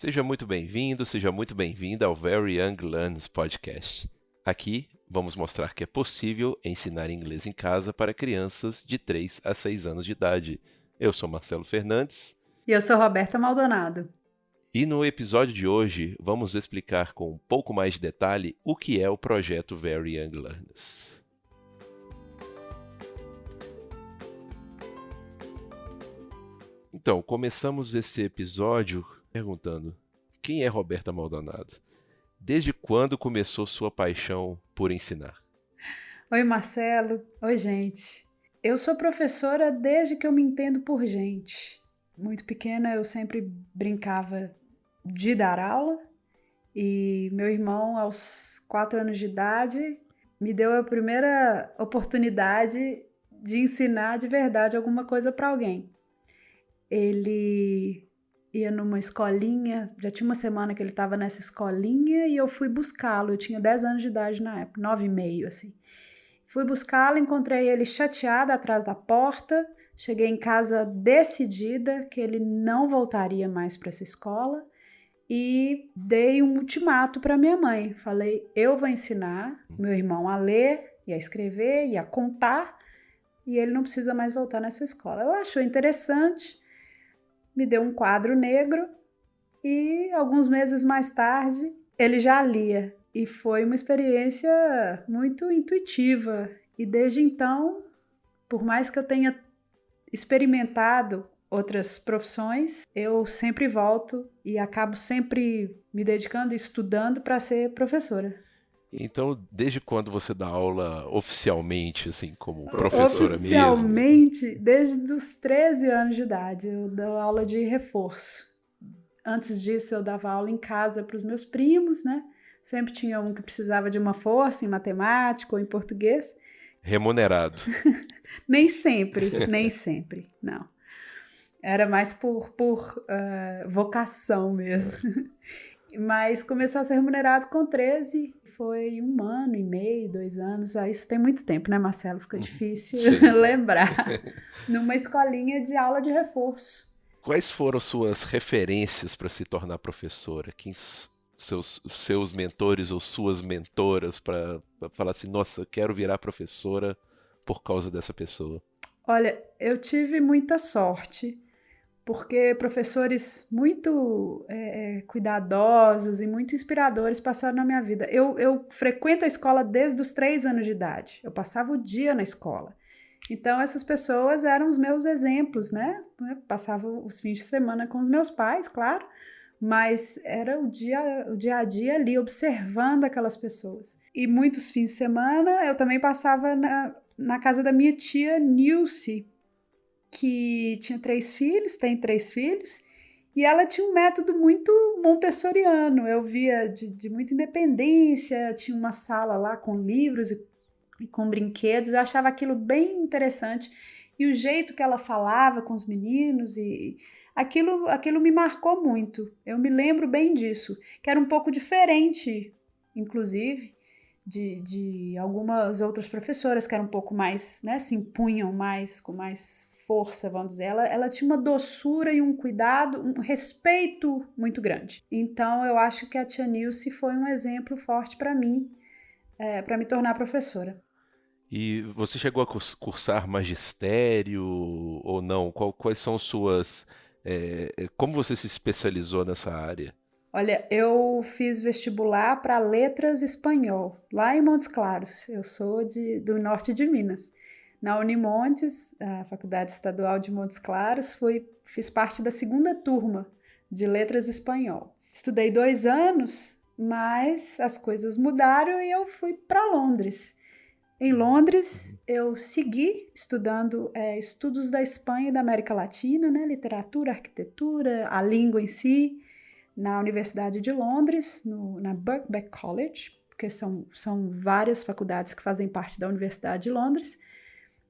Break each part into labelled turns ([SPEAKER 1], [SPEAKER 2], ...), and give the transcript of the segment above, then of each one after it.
[SPEAKER 1] Seja muito bem-vindo, seja muito bem-vinda ao Very Young Learns Podcast. Aqui vamos mostrar que é possível ensinar inglês em casa para crianças de 3 a 6 anos de idade. Eu sou Marcelo Fernandes
[SPEAKER 2] E eu sou Roberta Maldonado.
[SPEAKER 1] e no episódio de hoje vamos explicar com um pouco mais de detalhe o que é o projeto Very Young Learners. Então, começamos esse episódio perguntando: quem é Roberta Maldonado? Desde quando começou sua paixão por ensinar?
[SPEAKER 2] Oi, Marcelo. Oi, gente. Eu sou professora desde que eu me entendo por gente. Muito pequena eu sempre brincava de dar aula e meu irmão, aos 4 anos de idade, me deu a primeira oportunidade de ensinar de verdade alguma coisa para alguém. Ele ia numa escolinha, já tinha uma semana que ele estava nessa escolinha e eu fui buscá-lo. Eu tinha 10 anos de idade na época, 9,5, assim. Fui buscá-lo, encontrei ele chateado atrás da porta. Cheguei em casa decidida que ele não voltaria mais para essa escola e dei um ultimato para minha mãe. Falei, eu vou ensinar meu irmão a ler e a escrever e a contar e ele não precisa mais voltar nessa escola. Ela achou interessante, me deu um quadro negro e alguns meses mais tarde ele já lia. E foi uma experiência muito intuitiva. E desde então, por mais que eu tenha experimentado outras profissões, eu sempre volto e acabo sempre me dedicando e estudando para ser professora.
[SPEAKER 1] Então, desde quando você dá aula oficialmente, assim, como professora mesmo?
[SPEAKER 2] Oficialmente, desde os 13 anos de idade, eu dou aula de reforço. Antes disso, eu dava aula em casa para os meus primos, né? Sempre tinha um que precisava de uma força em matemática ou em português.
[SPEAKER 1] Remunerado.
[SPEAKER 2] Nem sempre, não. Era mais por vocação mesmo. Mas começou a ser remunerado com 13, foi 1 ano e meio, 2 anos. Isso tem muito tempo, né, Marcelo? Fica difícil lembrar. Numa escolinha de aula de reforço.
[SPEAKER 1] Quais foram suas referências para se tornar professora? Quem seus mentores ou suas mentoras para falar assim, nossa, eu quero virar professora por causa dessa pessoa?
[SPEAKER 2] Olha, eu tive muita sorte, porque professores muito cuidadosos e muito inspiradores passaram na minha vida. Eu frequento a escola desde os 3 anos de idade. Eu passava o dia na escola. Então, essas pessoas eram os meus exemplos, né? Passava os fins de semana com os meus pais, claro, mas era o dia a dia ali, observando aquelas pessoas. E muitos fins de semana eu também passava na casa da minha tia Nilce, que tinha 3 filhos, tem 3 filhos, e ela tinha um método muito montessoriano. Eu via de muita independência, tinha uma sala lá com livros e com brinquedos, eu achava aquilo bem interessante. E o jeito que ela falava com os meninos, e aquilo me marcou muito. Eu me lembro bem disso, que era um pouco diferente, inclusive, de algumas outras professoras que eram um pouco mais, né, se impunham mais, com mais força, vamos dizer. Ela tinha uma doçura e um cuidado, um respeito muito grande. Então, eu acho que a tia Nilce foi um exemplo forte para mim, para me tornar professora.
[SPEAKER 1] E você chegou a cursar magistério ou não? Quais são suas... como você se especializou nessa área?
[SPEAKER 2] Olha, eu fiz vestibular para letras espanhol, lá em Montes Claros. Eu sou do norte de Minas. Na Unimontes, a Faculdade Estadual de Montes Claros, fiz parte da 2ª turma de letras espanhol. Estudei 2 anos, mas as coisas mudaram e eu fui para Londres. Em Londres, eu segui estudando estudos da Espanha e da América Latina, né? Literatura, arquitetura, a língua em si, na Universidade de Londres, na Birkbeck College, porque são várias faculdades que fazem parte da Universidade de Londres,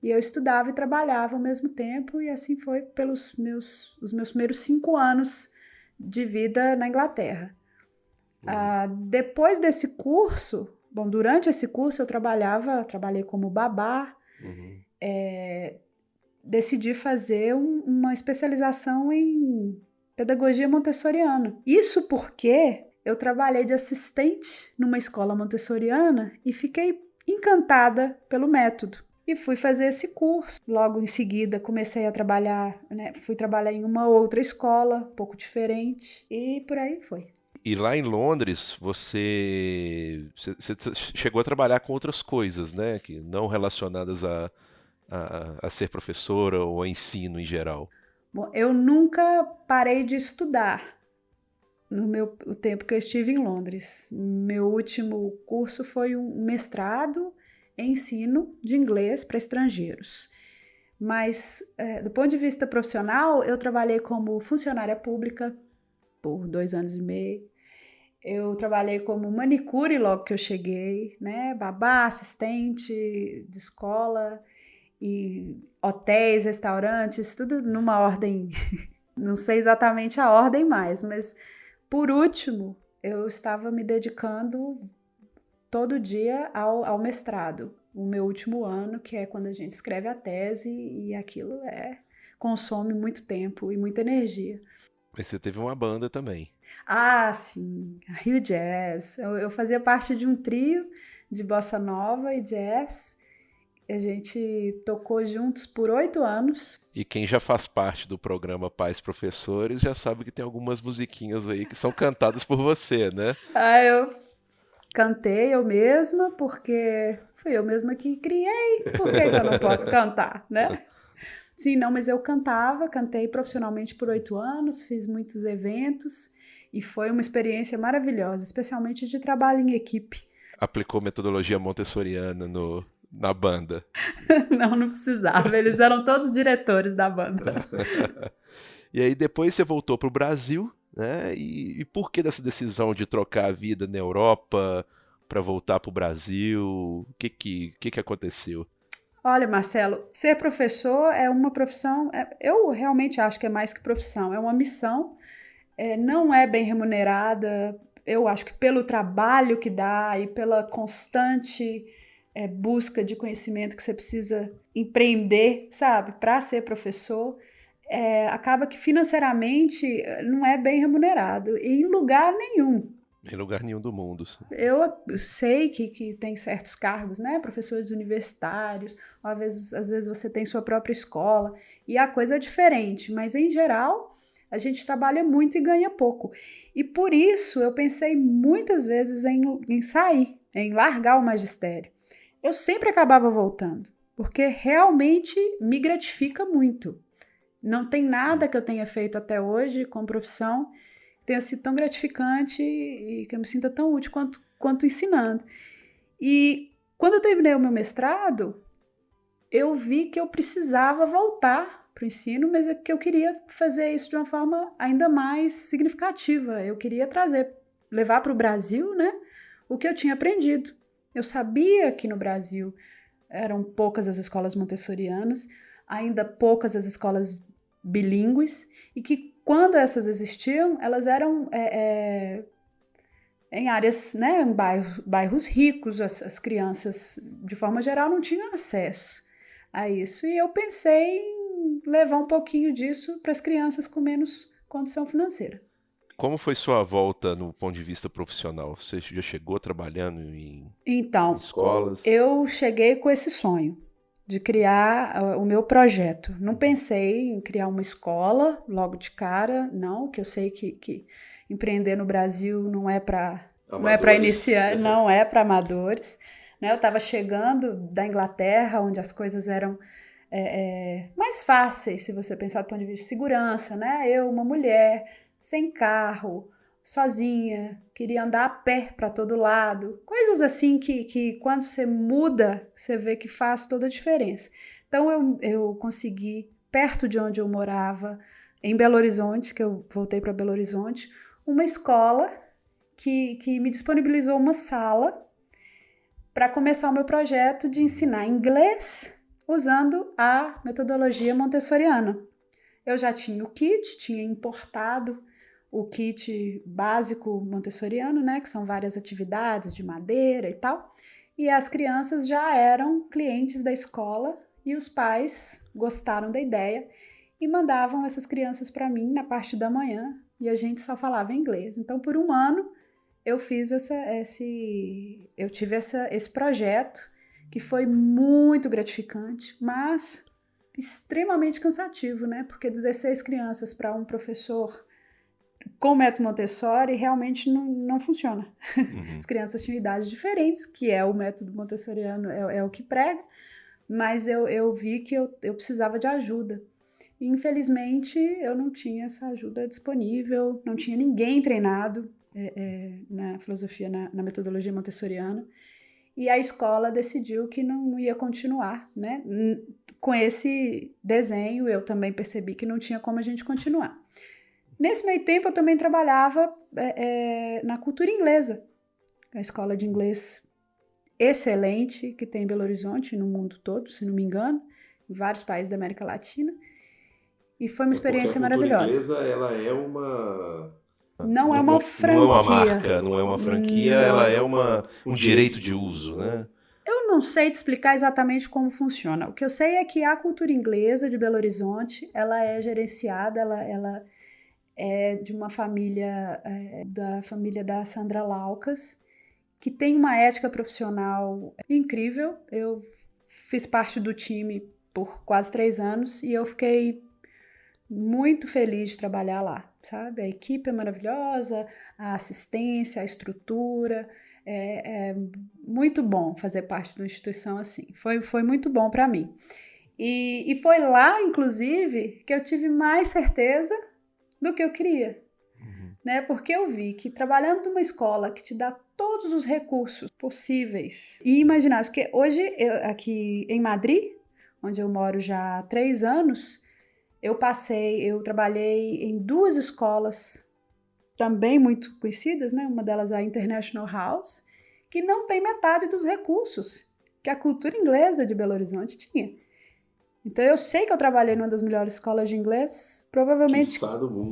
[SPEAKER 2] e eu estudava e trabalhava ao mesmo tempo, e assim foi pelos os meus primeiros 5 anos de vida na Inglaterra. Depois desse curso, durante esse curso eu trabalhei como babá, decidi fazer uma especialização em pedagogia montessoriana. Isso porque eu trabalhei de assistente numa escola montessoriana e fiquei encantada pelo método. E fui fazer esse curso. Logo em seguida comecei a trabalhar, né? Fui trabalhar em uma outra escola, um pouco diferente, e por aí foi.
[SPEAKER 1] E lá em Londres, você chegou a trabalhar com outras coisas, né? Que não relacionadas a ser professora ou a ensino em geral.
[SPEAKER 2] Bom, eu nunca parei de estudar o tempo que eu estive em Londres. Meu último curso foi um mestrado em ensino de inglês para estrangeiros. Mas, do ponto de vista profissional, eu trabalhei como funcionária pública por 2 anos e meio. Eu trabalhei como manicure logo que eu cheguei, né? Babá, assistente de escola e hotéis, restaurantes, tudo numa ordem, não sei exatamente a ordem mais, mas por último, eu estava me dedicando todo dia ao mestrado, o meu último ano, que é quando a gente escreve a tese, e aquilo consome muito tempo e muita energia.
[SPEAKER 1] Mas você teve uma banda também.
[SPEAKER 2] Ah, sim, a Rio Jazz. Eu fazia parte de um trio de bossa nova e jazz. A gente tocou juntos por 8 anos.
[SPEAKER 1] E quem já faz parte do programa Pais Professores já sabe que tem algumas musiquinhas aí que são cantadas por você, né?
[SPEAKER 2] Eu cantei eu mesma, porque fui eu mesma que criei. Por que eu não posso cantar, né? Sim, não, mas eu cantei profissionalmente por 8 anos, fiz muitos eventos e foi uma experiência maravilhosa, especialmente de trabalho em equipe.
[SPEAKER 1] Aplicou metodologia montessoriana na banda.
[SPEAKER 2] Não precisava, eles eram todos diretores da banda.
[SPEAKER 1] E aí depois você voltou para o Brasil, né? E por que dessa decisão de trocar a vida na Europa para voltar para o Brasil? O que aconteceu?
[SPEAKER 2] Olha, Marcelo, ser professor é uma profissão, eu realmente acho que é mais que profissão, é uma missão, não é bem remunerada, eu acho que pelo trabalho que dá e pela constante busca de conhecimento que você precisa empreender, sabe, para ser professor, acaba que financeiramente não é bem remunerado, em lugar nenhum.
[SPEAKER 1] Em lugar nenhum do mundo.
[SPEAKER 2] Eu sei que tem certos cargos, né? Professores universitários, às vezes você tem sua própria escola, e a coisa é diferente, mas em geral a gente trabalha muito e ganha pouco. E por isso eu pensei muitas vezes em sair, em largar o magistério. Eu sempre acabava voltando, porque realmente me gratifica muito. Não tem nada que eu tenha feito até hoje com profissão tenha sido tão gratificante e que eu me sinta tão útil quanto ensinando. E quando eu terminei o meu mestrado, eu vi que eu precisava voltar para o ensino, mas é que eu queria fazer isso de uma forma ainda mais significativa. Eu queria levar para o Brasil, né, o que eu tinha aprendido. Eu sabia que no Brasil eram poucas as escolas montessorianas, ainda poucas as escolas bilíngues, e que quando essas existiam, elas eram em áreas, né, em bairros ricos, as crianças, de forma geral, não tinham acesso a isso. E eu pensei em levar um pouquinho disso para as crianças com menos condição financeira.
[SPEAKER 1] Como foi sua volta no ponto de vista profissional? Você já chegou trabalhando em escolas?
[SPEAKER 2] Eu cheguei com esse sonho de criar o meu projeto. Não pensei em criar uma escola logo de cara, não, que eu sei que empreender no Brasil não é para iniciar, não é para amadores. Né? Eu estava chegando da Inglaterra, onde as coisas eram mais fáceis, se você pensar do ponto de vista de segurança, né? Eu, uma mulher, sem carro, sozinha, queria andar a pé para todo lado, coisas assim que quando você muda, você vê que faz toda a diferença. Então eu consegui, perto de onde eu morava, em Belo Horizonte, que eu voltei para Belo Horizonte, uma escola que me disponibilizou uma sala para começar o meu projeto de ensinar inglês usando a metodologia montessoriana. Eu já tinha o kit, tinha importado o kit básico montessoriano, né, que são várias atividades de madeira e tal, e as crianças já eram clientes da escola e os pais gostaram da ideia e mandavam essas crianças para mim na parte da manhã e a gente só falava inglês. Então, por um ano, eu fiz eu tive esse projeto que foi muito gratificante, mas extremamente cansativo, né? Porque 16 crianças para um professor com o método Montessori realmente não funciona. As crianças tinham idades diferentes, que é o método montessoriano, é o que prega, mas eu vi que eu precisava de ajuda. E, infelizmente, eu não tinha essa ajuda disponível, não tinha ninguém treinado na filosofia, na metodologia montessoriana, e a escola decidiu que não ia continuar, né? Com esse desenho, eu também percebi que não tinha como a gente continuar. Nesse meio tempo, eu também trabalhava na cultura inglesa, a escola de inglês excelente que tem em Belo Horizonte, no mundo todo, se não me engano, em vários países da América Latina, e foi uma experiência maravilhosa.
[SPEAKER 1] Porque a cultura inglesa, ela é uma...
[SPEAKER 2] Não é uma franquia.
[SPEAKER 1] Não é uma marca, não é uma franquia, ela é um direito de uso, né?
[SPEAKER 2] Eu não sei te explicar exatamente como funciona. O que eu sei é que a cultura inglesa de Belo Horizonte, ela é gerenciada, ela é de uma família, da família da Sandra Laucas, que tem uma ética profissional incrível. Eu fiz parte do time por quase 3 anos e eu fiquei muito feliz de trabalhar lá, sabe? A equipe é maravilhosa, a assistência, a estrutura, é muito bom fazer parte de uma instituição assim. Foi muito bom para mim. E foi lá, inclusive, que eu tive mais certeza do que eu queria. Né? Porque eu vi que trabalhando numa escola que te dá todos os recursos possíveis e imagináveis, porque hoje, aqui em Madrid, onde eu moro já há 3 anos, eu trabalhei em 2 escolas também muito conhecidas, né? Uma delas a International House, que não tem metade dos recursos que a cultura inglesa de Belo Horizonte tinha. Então eu sei que eu trabalhei numa das melhores escolas de inglês, provavelmente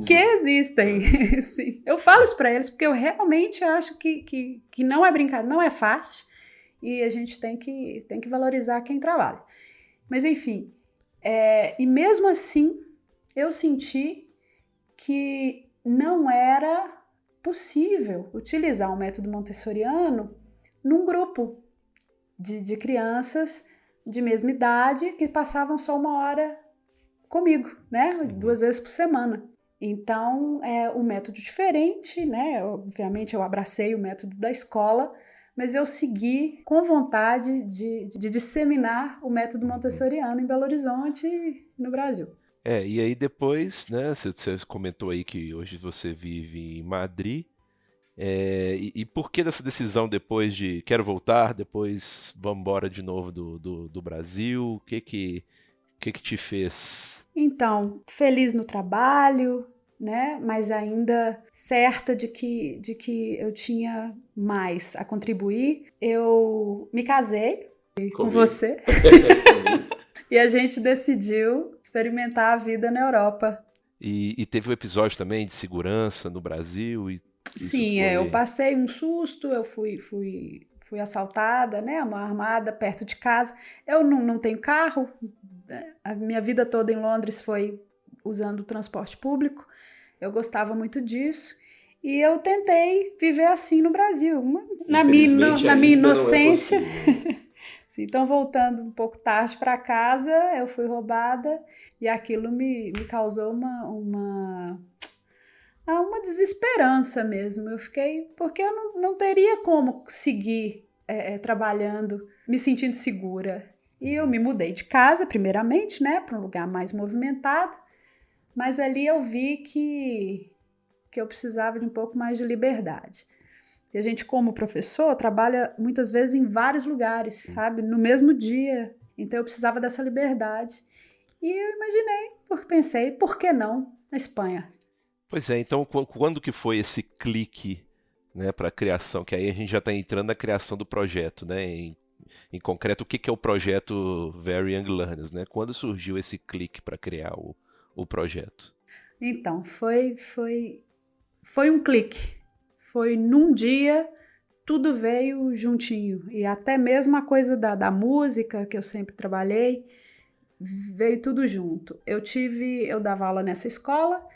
[SPEAKER 2] que existem. Sim. Eu falo isso para eles porque eu realmente acho que não é brincadeira, não é fácil e a gente tem que valorizar quem trabalha. Mas enfim, e mesmo assim eu senti que não era possível utilizar o método montessoriano num grupo de crianças de mesma idade que passavam só 1 hora comigo, né? 2 vezes por semana. Então, é um método diferente, né? Obviamente, eu abracei o método da escola, mas eu segui com vontade de disseminar o método montessoriano em Belo Horizonte e no Brasil.
[SPEAKER 1] E aí depois, né, você comentou aí que hoje você vive em Madrid, e por que dessa decisão depois de quero voltar, depois vamos embora de novo do Brasil? O que te fez?
[SPEAKER 2] Então, feliz no trabalho, né? Mas ainda certa de que eu tinha mais a contribuir. Eu me casei com você e a gente decidiu experimentar a vida na Europa.
[SPEAKER 1] E teve um episódio também de segurança no Brasil?
[SPEAKER 2] Sim, eu passei um susto, eu fui assaltada, né? Uma armada perto de casa. Eu não tenho carro, a minha vida toda em Londres foi usando o transporte público, eu gostava muito disso, e eu tentei viver assim no Brasil, na minha inocência. Sim, então, voltando um pouco tarde para casa, eu fui roubada, e aquilo me causou uma desesperança mesmo. Eu fiquei, porque eu não teria como seguir trabalhando, me sentindo segura. E eu me mudei de casa, primeiramente, né, para um lugar mais movimentado, mas ali eu vi que eu precisava de um pouco mais de liberdade. E a gente, como professor, trabalha muitas vezes em vários lugares, sabe, no mesmo dia. Então eu precisava dessa liberdade. E eu pensei, por que não na Espanha?
[SPEAKER 1] Pois é, então quando que foi esse clique, né, para a criação? Que aí a gente já está entrando na criação do projeto, né? Em concreto, o que é o projeto Very Young Learners, né? Quando surgiu esse clique para criar o projeto?
[SPEAKER 2] Então, foi um clique. Foi num dia, tudo veio juntinho. E até mesmo a coisa da música, que eu sempre trabalhei, veio tudo junto. Eu dava aula nessa escola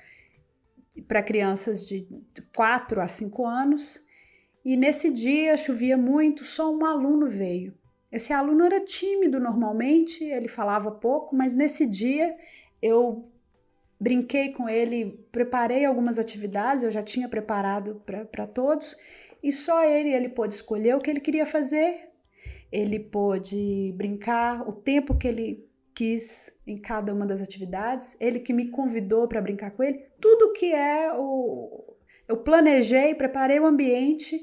[SPEAKER 2] para crianças de 4 a 5 anos, e nesse dia chovia muito, só um aluno veio. Esse aluno era tímido normalmente, ele falava pouco, mas nesse dia eu brinquei com ele, preparei algumas atividades, eu já tinha preparado para todos, e só ele pôde escolher o que ele queria fazer, ele pôde brincar o tempo que ele quis em cada uma das atividades, ele que me convidou para brincar com ele, tudo que eu planejei, preparei o ambiente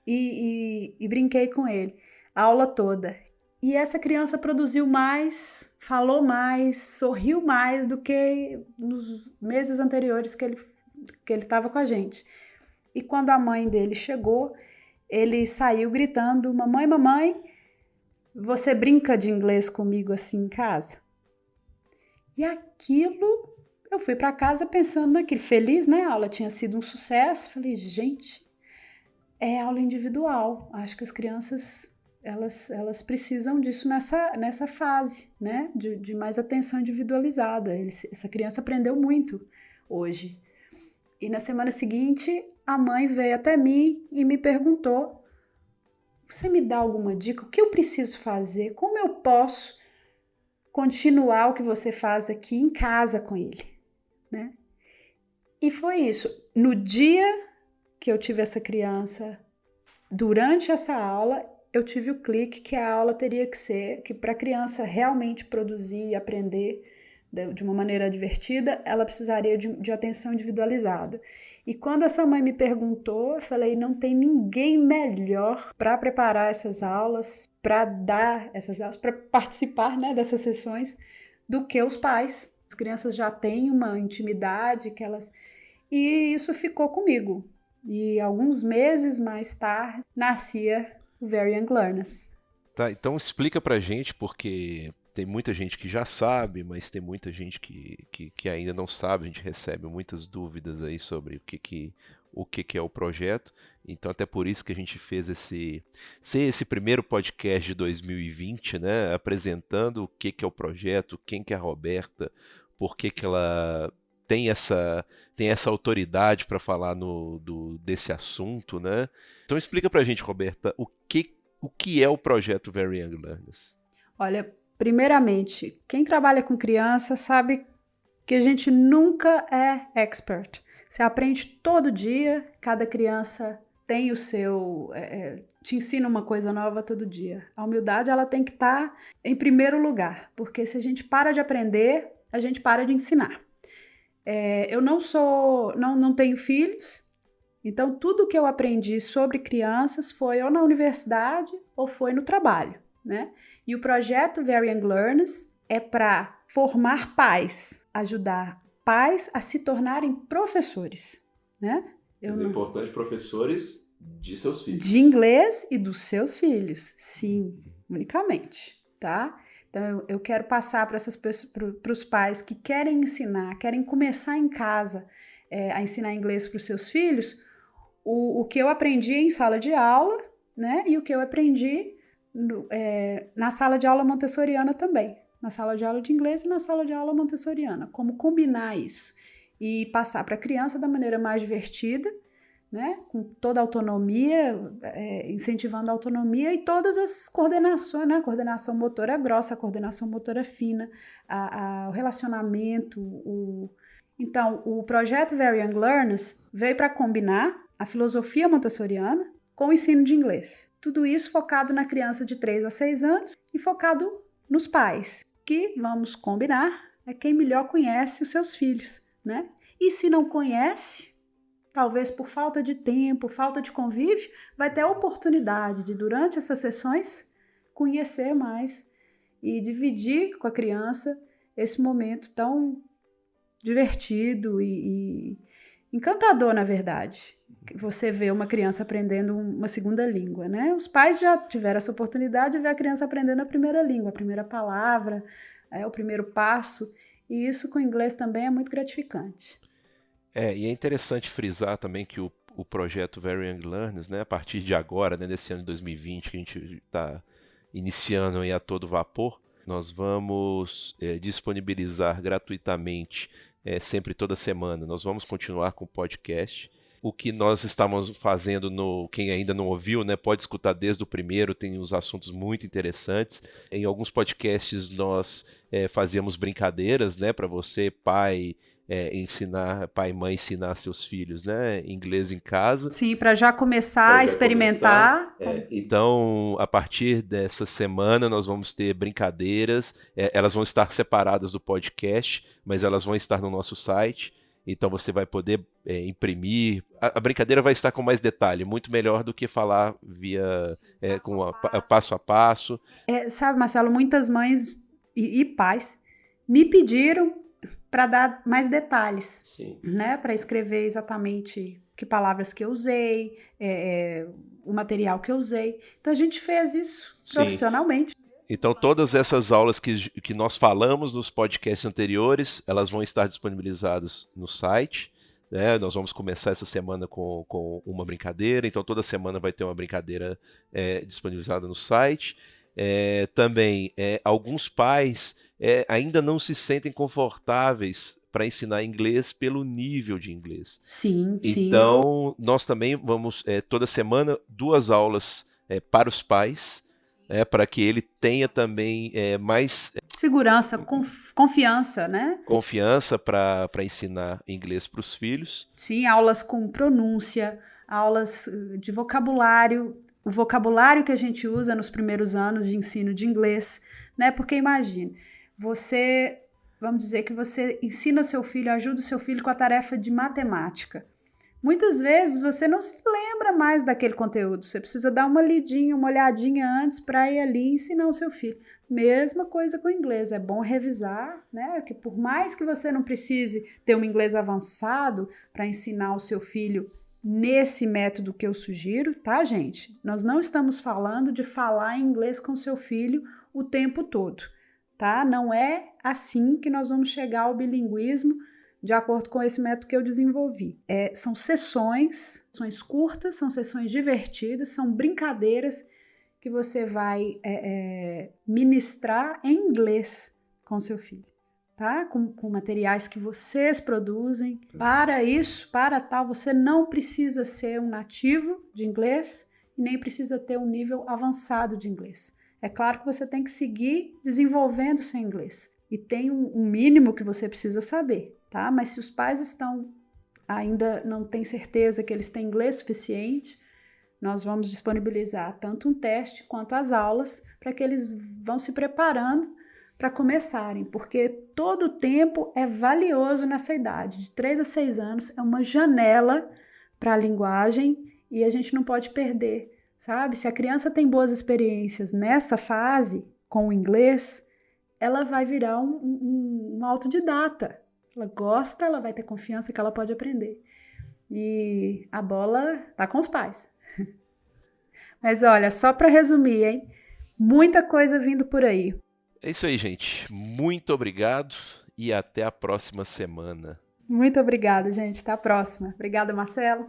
[SPEAKER 2] e brinquei com ele a aula toda. E essa criança produziu mais, falou mais, sorriu mais do que nos meses anteriores que ele estava com a gente. E quando a mãe dele chegou, ele saiu gritando: mamãe, mamãe, você brinca de inglês comigo assim em casa? E aquilo, eu fui para casa pensando naquilo, feliz, né? A aula tinha sido um sucesso. Falei, gente, é aula individual. Acho que as crianças, elas precisam disso nessa fase, né? De mais atenção individualizada. Essa criança aprendeu muito hoje. E na semana seguinte, a mãe veio até mim e me perguntou: você me dá alguma dica? O que eu preciso fazer? Como eu posso continuar o que você faz aqui em casa com ele, né? E foi isso. No dia que eu tive essa criança, durante essa aula, eu tive o clique que a aula teria que ser, que para a criança realmente produzir e aprender de uma maneira divertida, ela precisaria de atenção individualizada. E quando essa mãe me perguntou, eu falei, não tem ninguém melhor para preparar essas aulas, para dar essas aulas, para participar, né, dessas sessões, do que os pais. As crianças já têm uma intimidade que elas... E isso ficou comigo. E alguns meses mais tarde, nascia o Very Young Learners.
[SPEAKER 1] Tá, então explica pra gente, porque tem muita gente que já sabe, mas tem muita gente que ainda não sabe. A gente recebe muitas dúvidas aí sobre o que é o projeto. Então até por isso que a gente fez esse primeiro podcast de 2020, né, apresentando o que é o projeto, quem que é a Roberta, por que ela tem essa autoridade para falar desse assunto, né? Então explica pra gente, Roberta, o que é o projeto Very Young Learners.
[SPEAKER 2] Olha, primeiramente, quem trabalha com criança sabe que a gente nunca é expert. Você aprende todo dia, cada criança tem o seu... te ensina uma coisa nova todo dia. A humildade, ela tem que estar em primeiro lugar, porque se a gente para de aprender, a gente para de ensinar. Eu não tenho filhos, então tudo que eu aprendi sobre crianças foi ou na universidade ou foi no trabalho, né? E o projeto Very Young Learners é para formar pais, ajudar pais a se tornarem professores, né?
[SPEAKER 1] É importante, professores de seus filhos.
[SPEAKER 2] De inglês e dos seus filhos, sim, unicamente, tá? Então eu quero passar para essas pessoas, para os pais que querem ensinar, querem começar em casa a ensinar inglês para os seus filhos, o que eu aprendi em sala de aula, né? E o que eu aprendi na sala de aula montessoriana também, na sala de aula de inglês e na sala de aula montessoriana, como combinar isso e passar para a criança da maneira mais divertida, né? Com toda a autonomia, incentivando a autonomia e todas as coordenações, né? A coordenação motora grossa, a coordenação motora fina, o relacionamento. Então, o projeto Very Young Learners veio para combinar a filosofia montessoriana com o ensino de inglês. Tudo isso focado na criança de 3 a 6 anos e focado nos pais, que, vamos combinar, é quem melhor conhece os seus filhos, né? E se não conhece, talvez por falta de tempo, falta de convívio, vai ter a oportunidade de, durante essas sessões, conhecer mais e dividir com a criança esse momento tão divertido e encantador, na verdade. Você vê uma criança aprendendo uma segunda língua, né? Os pais já tiveram essa oportunidade de ver a criança aprendendo a primeira língua, a primeira palavra, o primeiro passo, e isso com o inglês também é muito gratificante.
[SPEAKER 1] E é interessante frisar também que o projeto Very Young Learners, né, a partir de agora, né, nesse ano de 2020, que a gente está iniciando aí a todo vapor, Nós vamos disponibilizar gratuitamente, sempre toda semana. Nós vamos continuar com o podcast. O que nós estamos fazendo, quem ainda não ouviu, né, pode escutar desde o primeiro, tem uns assuntos muito interessantes. Em alguns podcasts nós fazíamos brincadeiras, né, para você, pai e mãe ensinar seus filhos, né, inglês em casa.
[SPEAKER 2] Sim, para já começar a experimentar.
[SPEAKER 1] Então, a partir dessa semana, nós vamos ter brincadeiras. Elas vão estar separadas do podcast, mas elas vão estar no nosso site. Então, você vai poder imprimir. A brincadeira vai estar com mais detalhe, muito melhor do que falar passo a passo.
[SPEAKER 2] Sabe, Marcelo, muitas mães e pais me pediram para dar mais detalhes,
[SPEAKER 1] Sim,
[SPEAKER 2] né? Para escrever exatamente que palavras que eu usei, o material que eu usei. Então a gente fez isso profissionalmente.
[SPEAKER 1] Então todas essas aulas que nós falamos nos podcasts anteriores, elas vão estar disponibilizadas no site. Né? Nós vamos começar essa semana com uma brincadeira, então toda semana vai ter uma brincadeira disponibilizada no site. Também alguns pais ainda não se sentem confortáveis para ensinar inglês pelo nível de inglês.
[SPEAKER 2] Sim,
[SPEAKER 1] então, nós também vamos, toda semana, 2 aulas para os pais, para que ele tenha também mais
[SPEAKER 2] segurança, confiança, né?
[SPEAKER 1] Confiança para ensinar inglês para os filhos.
[SPEAKER 2] Sim, aulas com pronúncia, aulas de vocabulário, o vocabulário que a gente usa nos primeiros anos de ensino de inglês, né? Porque imagine, vamos dizer que você ensina seu filho, ajuda o seu filho com a tarefa de matemática. Muitas vezes você não se lembra mais daquele conteúdo, você precisa dar uma lidinha, uma olhadinha antes para ir ali ensinar o seu filho. Mesma coisa com o inglês, é bom revisar, né? Que por mais que você não precise ter um inglês avançado para ensinar o seu filho nesse método que eu sugiro, tá, gente? Nós não estamos falando de falar inglês com seu filho o tempo todo, tá? Não é assim que nós vamos chegar ao bilinguismo de acordo com esse método que eu desenvolvi. São sessões curtas, são sessões divertidas, são brincadeiras que você vai ministrar em inglês com seu filho, tá? Com materiais que vocês produzem. Para isso, para tal, você não precisa ser um nativo de inglês e nem precisa ter um nível avançado de inglês. É claro que você tem que seguir desenvolvendo seu inglês e tem um mínimo que você precisa saber, tá? Mas se os pais ainda não têm certeza que eles têm inglês suficiente, nós vamos disponibilizar tanto um teste quanto as aulas para que eles vão se preparando para começarem, porque todo o tempo é valioso nessa idade, de 3 a 6 anos, é uma janela para a linguagem e a gente não pode perder, sabe? Se a criança tem boas experiências nessa fase com o inglês, ela vai virar um autodidata. Ela gosta, ela vai ter confiança que ela pode aprender. E a bola tá com os pais. Mas olha, só para resumir, hein? Muita coisa vindo por aí.
[SPEAKER 1] É isso aí, gente. Muito obrigado e até a próxima semana.
[SPEAKER 2] Muito obrigada, gente. Até a próxima. Obrigada, Marcelo.